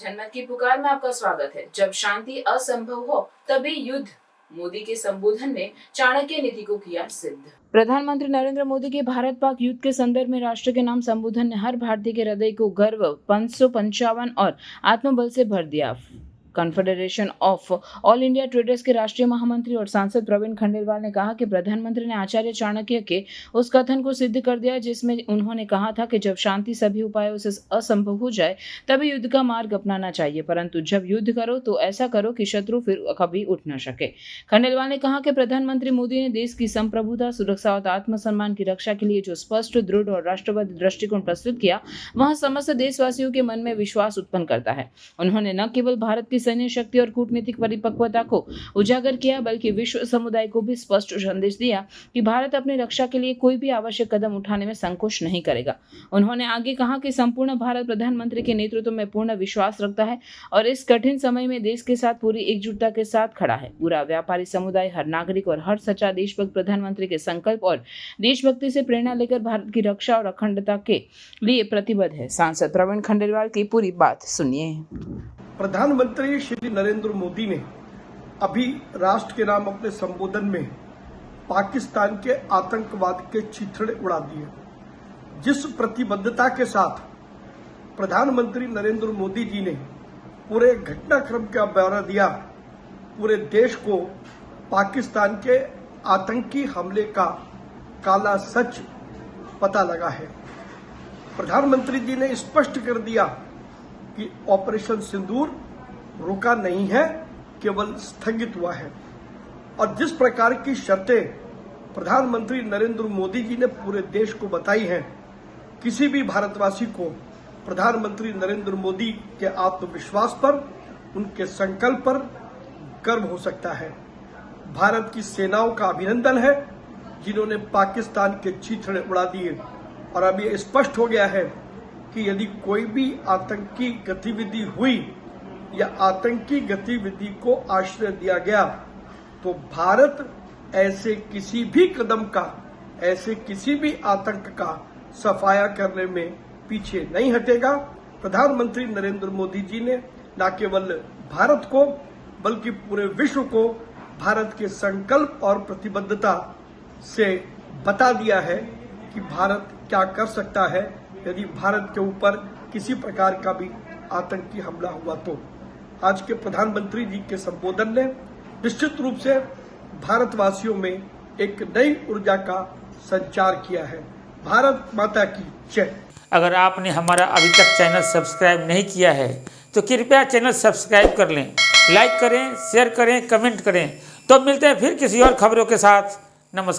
जनमत की पुकार में आपका स्वागत है। जब शांति असंभव हो तभी युद्ध, मोदी के संबोधन में चाणक्य नीति को किया सिद्ध। प्रधानमंत्री नरेंद्र मोदी के भारत पाक युद्ध के संदर्भ में राष्ट्र के नाम संबोधन ने हर भारतीय के हृदय को गर्व, 555 और आत्मबल से भर दिया। Confederation of all India traders के राष्ट्रीय महामंत्री और सांसद प्रवीण खंडेलवाल ने कहा कि प्रधानमंत्री ने आचार्य चाणक्य के उस कथन को सिद्ध कर दिया जिसमें उन्होंने कहा था कि जब शांति सभी उपायों से असंभव हो जाए तभी युद्ध का मार्ग अपनाना चाहिए, परंतु जब युद्ध करो तो ऐसा करो कि शत्रु फिर कभी उठ न सके। खंडेलवाल ने कहा कि प्रधानमंत्री मोदी ने देश की संप्रभुता, सुरक्षा और आत्मसम्मान की रक्षा के लिए जो स्पष्ट, दृढ़ और राष्ट्रवादी दृष्टिकोण प्रस्तुत किया वह समस्त देशवासियों के मन में विश्वास उत्पन्न करता है। उन्होंने न केवल भारत की सैन्य शक्ति और कूटनीतिक परिपक्वता को उजागर किया बल्कि विश्व समुदाय को भी स्पष्ट संदेश दिया कि भारत अपनी रक्षा के लिए कोई भी आवश्यक कदम उठाने में संकोच नहीं करेगा। उन्होंने आगे कहा कि संपूर्ण भारत प्रधानमंत्री के नेतृत्व में पूर्ण विश्वास रखता है और इस कठिन समय में देश के साथ पूरी एकजुटता के साथ खड़ा है। पूरा व्यापारी समुदाय, हर नागरिक और हर सच्चा देशभक्त प्रधानमंत्री के संकल्प और देशभक्ति से प्रेरणा लेकर भारत की रक्षा और अखंडता के लिए प्रतिबद्ध है। सांसद प्रवीण खंडेलवाल की पूरी बात सुनिए। प्रधानमंत्री श्री नरेंद्र मोदी ने अभी राष्ट्र के नाम अपने संबोधन में पाकिस्तान के आतंकवाद के चिथड़े उड़ा दिए। जिस प्रतिबद्धता के साथ प्रधानमंत्री नरेंद्र मोदी जी ने पूरे घटनाक्रम का ब्यौरा दिया, पूरे देश को पाकिस्तान के आतंकी हमले का काला सच पता लगा है। प्रधानमंत्री जी ने स्पष्ट कर दिया कि ऑपरेशन सिंदूर रुका नहीं है, केवल स्थगित हुआ है। और जिस प्रकार की शर्तें प्रधानमंत्री नरेंद्र मोदी जी ने पूरे देश को बताई हैं, किसी भी भारतवासी को प्रधानमंत्री नरेंद्र मोदी के आत्मविश्वास पर, उनके संकल्प पर गर्व हो सकता है। भारत की सेनाओं का अभिनंदन है जिन्होंने पाकिस्तान के चिथड़े उड़ा दिए। और अब ये स्पष्ट हो गया है कि यदि कोई भी आतंकी गतिविधि हुई या आतंकी गतिविधि को आश्रय दिया गया तो भारत ऐसे किसी भी कदम का, ऐसे किसी भी आतंक का सफाया करने में पीछे नहीं हटेगा। प्रधानमंत्री नरेंद्र मोदी जी ने न केवल भारत को बल्कि पूरे विश्व को भारत के संकल्प और प्रतिबद्धता से बता दिया है कि भारत क्या कर सकता है यदि भारत के ऊपर किसी प्रकार का भी आतंकी हमला हुआ तो। आज के प्रधानमंत्री जी के संबोधन ने निश्चित रूप से भारतवासियों में एक नई ऊर्जा का संचार किया है। भारत माता की जय। अगर आपने हमारा अभी तक चैनल सब्सक्राइब नहीं किया है तो कृपया चैनल सब्सक्राइब कर लें, लाइक करें, शेयर करें, कमेंट करें। तो मिलते हैं फिर किसी और खबरों के साथ। नमस्कार।